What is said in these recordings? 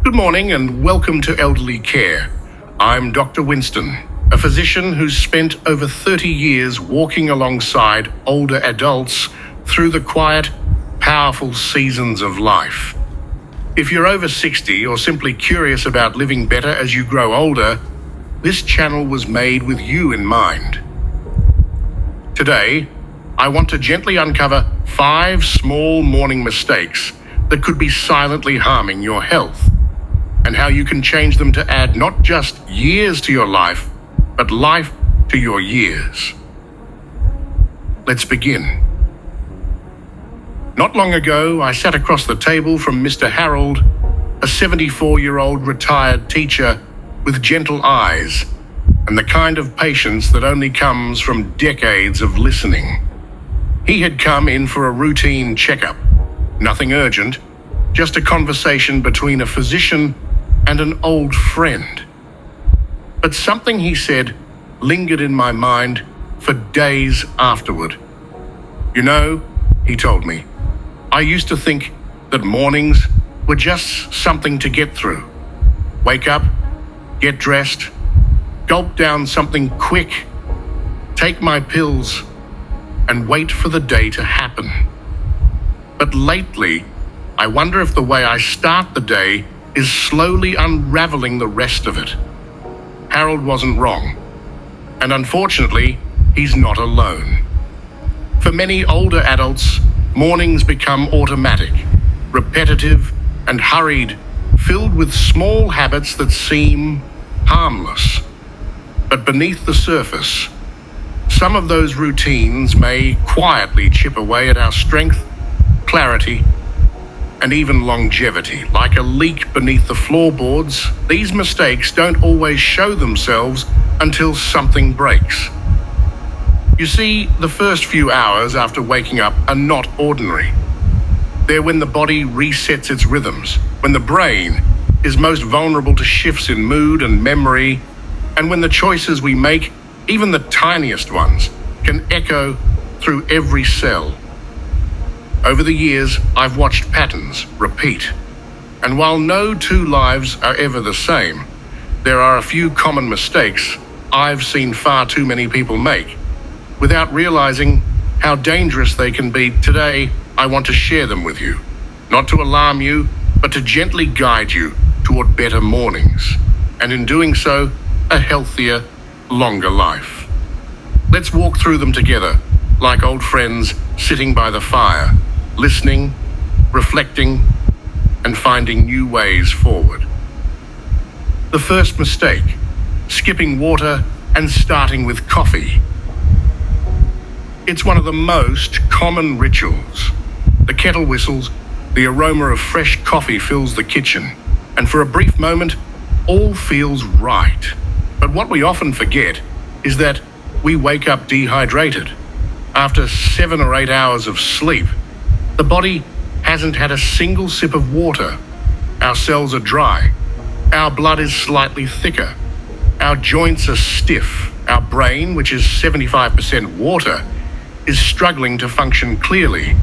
Good morning and welcome to Elderly Care. I'm Dr. Winston, a physician who's spent over 30 years walking alongside older adults through the quiet, powerful seasons of life. If you're over 60 or simply curious about living better as you grow older, this channel was made with you in mind. Today, I want to gently uncover 5 small morning mistakes that could be silently harming your health, and how you can change them to add not just years to your life, but life to your years. Let's begin. Not long ago, I sat across the table from Mr. Harold, a 74-year-old retired teacher with gentle eyes and the kind of patience that only comes from decades of listening. He had come in for a routine checkup, nothing urgent, just a conversation between a physician and an old friend. But something he said lingered in my mind for days afterward. You know, he told me, I used to think that mornings were just something to get through. Wake up, get dressed, gulp down something quick, take my pills, and wait for the day to happen. But lately, I wonder if the way I start the day is slowly unraveling the rest of it. Harold wasn't wrong, and unfortunately, he's not alone. For many older adults, mornings become automatic, repetitive, and hurried, filled with small habits that seem harmless. But beneath the surface, some of those routines may quietly chip away at our strength, clarity, and even longevity. Like a leak beneath the floorboards, these mistakes don't always show themselves until something breaks. You see, the first few hours after waking up are not ordinary. They're when the body resets its rhythms, when the brain is most vulnerable to shifts in mood and memory, and when the choices we make, even the tiniest ones, can echo through every cell. Over the years, I've watched patterns repeat. And while no two lives are ever the same, there are a few common mistakes I've seen far too many people make. Without realizing how dangerous they can be, today I want to share them with you. Not to alarm you, but to gently guide you toward better mornings. And in doing so, a healthier, longer life. Let's walk through them together, like old friends sitting by the fire, listening, reflecting, and finding new ways forward. The first mistake, skipping water and starting with coffee. It's one of the most common rituals. The kettle whistles, the aroma of fresh coffee fills the kitchen, and for a brief moment, all feels right. But what we often forget is that we wake up dehydrated. After 7 or 8 hours of sleep, the body hasn't had a single sip of water. Our cells are dry. Our blood is slightly thicker. Our joints are stiff. Our brain, which is 75% water, is struggling to function clearly.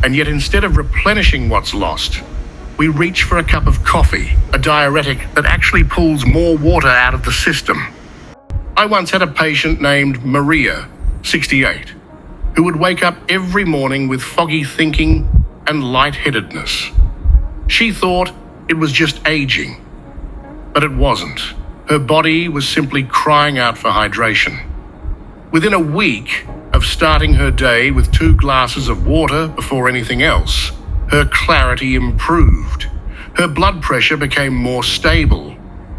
And yet instead of replenishing what's lost, we reach for a cup of coffee, a diuretic that actually pulls more water out of the system. I once had a patient named Maria, 68, who would wake up every morning with foggy thinking and lightheadedness. She thought it was just aging, but it wasn't. Her body was simply crying out for hydration. Within a week of starting her day with 2 glasses of water before anything else, her clarity improved. Her blood pressure became more stable.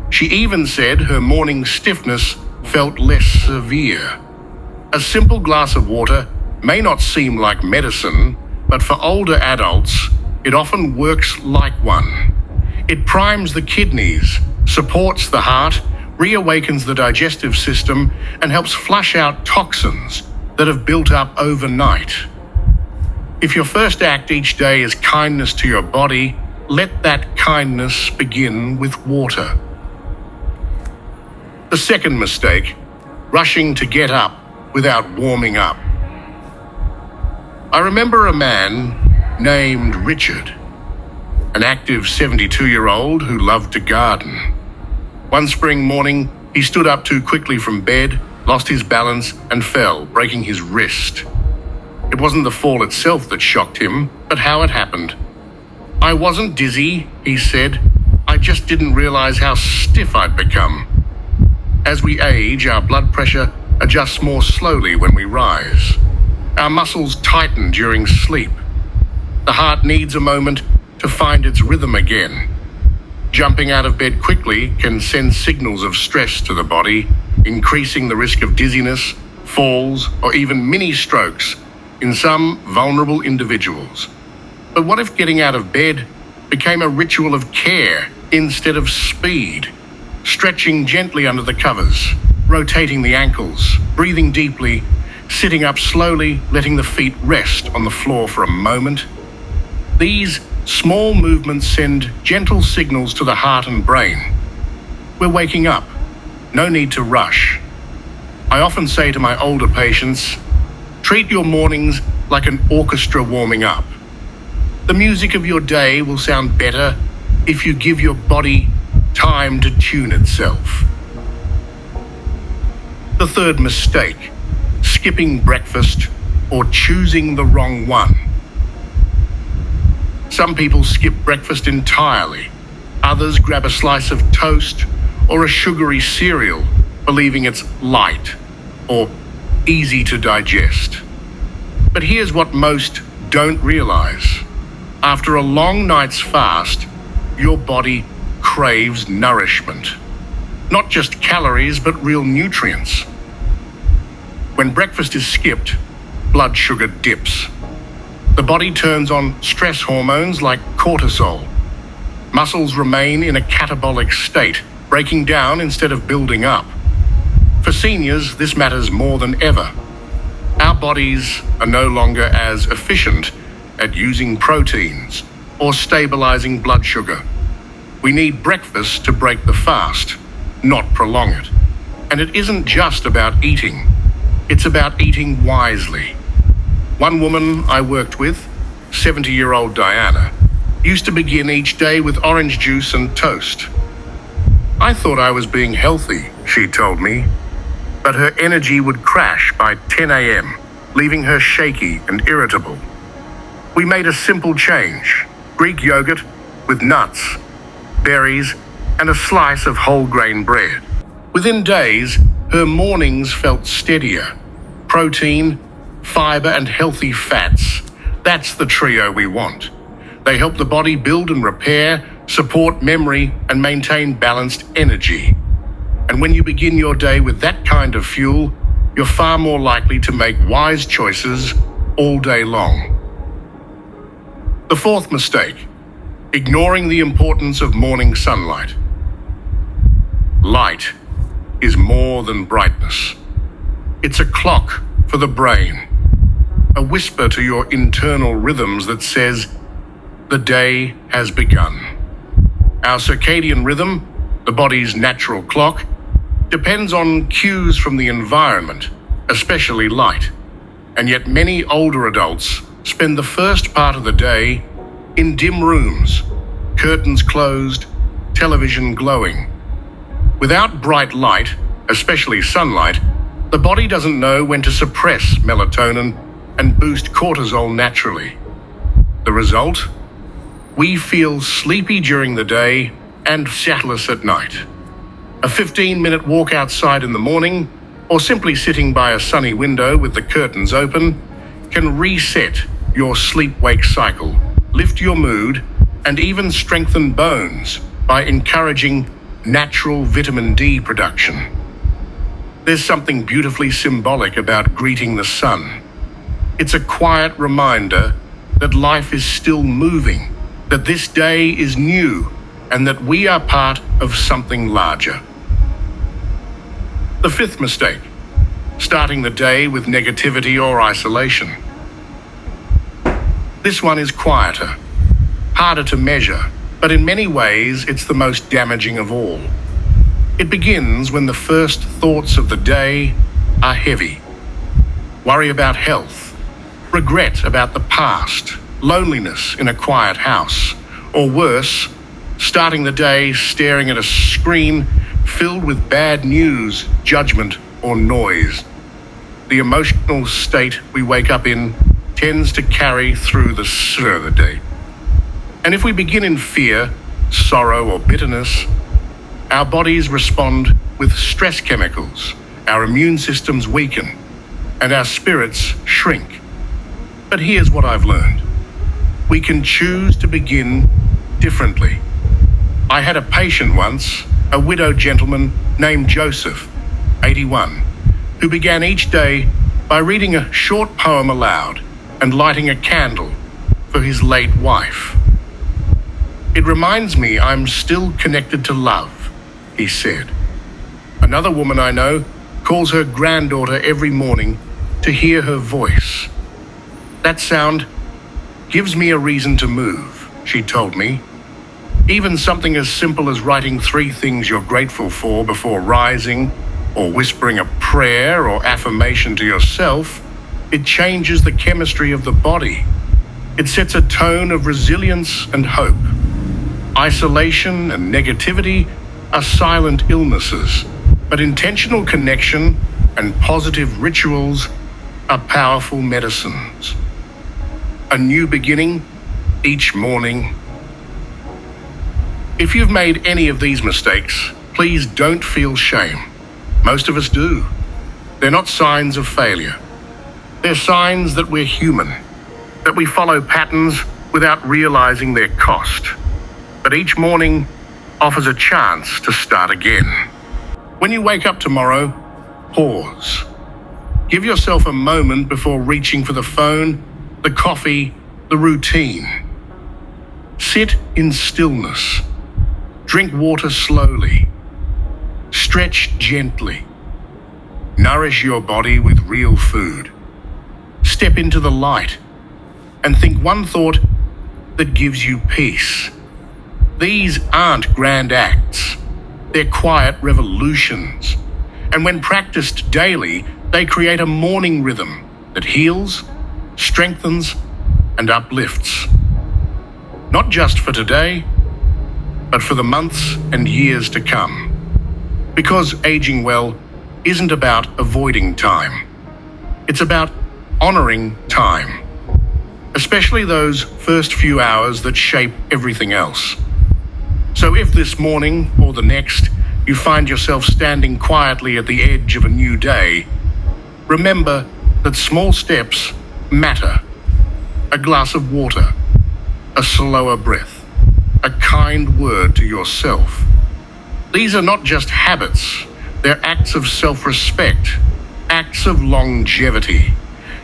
She even said her morning stiffness felt less severe. A simple glass of water may not seem like medicine, but for older adults, it often works like one. It primes the kidneys, supports the heart, reawakens the digestive system, and helps flush out toxins that have built up overnight. If your first act each day is kindness to your body, let that kindness begin with water. The second mistake, rushing to get up without warming up. I remember a man named Richard. an active 72-year-old who loved to garden. One spring morning, he stood up too quickly from bed, lost his balance, and fell, breaking his wrist. It wasn't the fall itself that shocked him, but how it happened. "I wasn't dizzy," he said. "I just didn't realize how stiff I'd become." As we age, our blood pressure adjusts more slowly when we rise. Our muscles tighten during sleep. The heart needs a moment to find its rhythm again. Jumping out of bed quickly can send signals of stress to the body, increasing the risk of dizziness, falls, or even mini strokes in some vulnerable individuals. But what if getting out of bed became a ritual of care instead of speed? Stretching gently under the covers, rotating the ankles, breathing deeply, sitting up slowly, letting the feet rest on the floor for a moment. These small movements send gentle signals to the heart and brain. We're waking up. No need to rush. I often say to my older patients, treat your mornings like an orchestra warming up. The music of your day will sound better if you give your body time to tune itself. The third mistake, skipping breakfast or choosing the wrong one. Some people skip breakfast entirely. Others grab a slice of toast or a sugary cereal, believing it's light or easy to digest. But here's what most don't realize. After a long night's fast, your body craves nourishment. Not just calories, but real nutrients. When breakfast is skipped, blood sugar dips. The body turns on stress hormones like cortisol. Muscles remain in a catabolic state, breaking down instead of building up. For seniors, this matters more than ever. Our bodies are no longer as efficient at using proteins or stabilizing blood sugar. We need breakfast to break the fast, not prolong it. And it isn't just about eating. It's about eating wisely. One woman I worked with, 70-year-old Diana, used to begin each day with orange juice and toast. I thought I was being healthy, she told me, but her energy would crash by 10 a.m., leaving her shaky and irritable. We made a simple change: Greek yogurt with nuts, berries, and a slice of whole grain bread. Within days, her mornings felt steadier. Protein, fiber, and healthy fats. That's the trio we want. They help the body build and repair, support memory, and maintain balanced energy. And when you begin your day with that kind of fuel, you're far more likely to make wise choices all day long. The fourth mistake, ignoring the importance of morning sunlight. Light is more than brightness. It's a clock for the brain, a whisper to your internal rhythms that says, the day has begun. Our circadian rhythm, the body's natural clock, depends on cues from the environment, especially light. And yet many older adults spend the first part of the day in dim rooms, curtains closed, television glowing. Without bright light, especially sunlight, the body doesn't know when to suppress melatonin and boost cortisol naturally. The result? We feel sleepy during the day and shadowless at night. A 15-minute walk outside in the morning, or simply sitting by a sunny window with the curtains open, can reset your sleep-wake cycle, lift your mood, and even strengthen bones by encouraging natural vitamin D production. There's something beautifully symbolic about greeting the sun. It's a quiet reminder that life is still moving, that this day is new, and that we are part of something larger. The fifth mistake, starting the day with negativity or isolation. This one is quieter, harder to measure, but in many ways it's the most damaging of all. It begins when the first thoughts of the day are heavy. Worry about health, regret about the past, loneliness in a quiet house, Or worse, starting the day staring at a screen filled with bad news, judgment, or noise. The emotional state we wake up in tends to carry through the rest of the day. And if we begin in fear, sorrow, or bitterness, our bodies respond with stress chemicals, our immune systems weaken, and our spirits shrink. But here's what I've learned. We can choose to begin differently. I had a patient once, a widowed gentleman named Joseph, 81, who began each day by reading a short poem aloud and lighting a candle for his late wife. "It reminds me I'm still connected to love," he said. Another woman I know calls her granddaughter every morning to hear her voice. "That sound gives me a reason to move," she told me. Even something as simple as writing 3 things you're grateful for before rising, or whispering a prayer or affirmation to yourself, it changes the chemistry of the body. It sets a tone of resilience and hope. Isolation and negativity are silent illnesses, but intentional connection and positive rituals are powerful medicines. A new beginning each morning. If you've made any of these mistakes, please don't feel shame. Most of us do. They're not signs of failure. They're signs that we're human, that we follow patterns without realizing their cost. But each morning offers a chance to start again. When you wake up tomorrow, pause. Give yourself a moment before reaching for the phone, the coffee, the routine. Sit in stillness. Drink water slowly. Stretch gently. Nourish your body with real food. Step into the light and think one thought that gives you peace. These aren't grand acts. They're quiet revolutions. And when practiced daily, they create a morning rhythm that heals, strengthens, and uplifts. Not just for today, but for the months and years to come. Because aging well isn't about avoiding time. It's about honoring time, especially those first few hours that shape everything else. So if this morning or the next you find yourself standing quietly at the edge of a new day, remember that small steps matter. A glass of water, a slower breath, a kind word to yourself. These are not just habits, they're acts of self-respect, acts of longevity.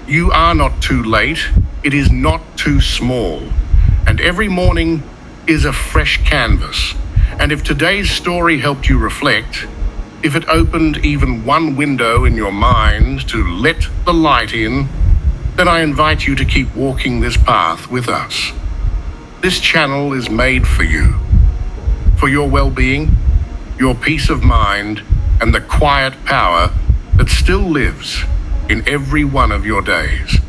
You are not too late, it is not too small, and every morning is a fresh canvas. And if today's story helped you reflect, if it opened even one window in your mind to let the light in, then I invite you to keep walking this path with us. This channel is made for you, for your well-being, your peace of mind, and the quiet power that still lives in every one of your days.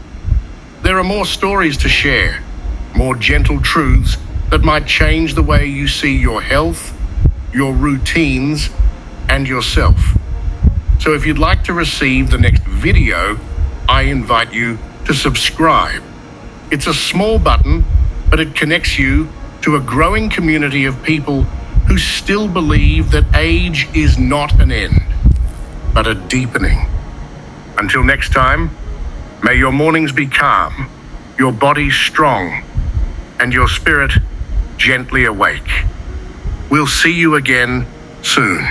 There are more stories to share, more gentle truths that might change the way you see your health, your routines, and yourself. So if you'd like to receive the next video, I invite you to subscribe. It's a small button, but it connects you to a growing community of people who still believe that age is not an end, but a deepening. Until next time, may your mornings be calm, your body strong, and your spirit gently awake. We'll see you again soon.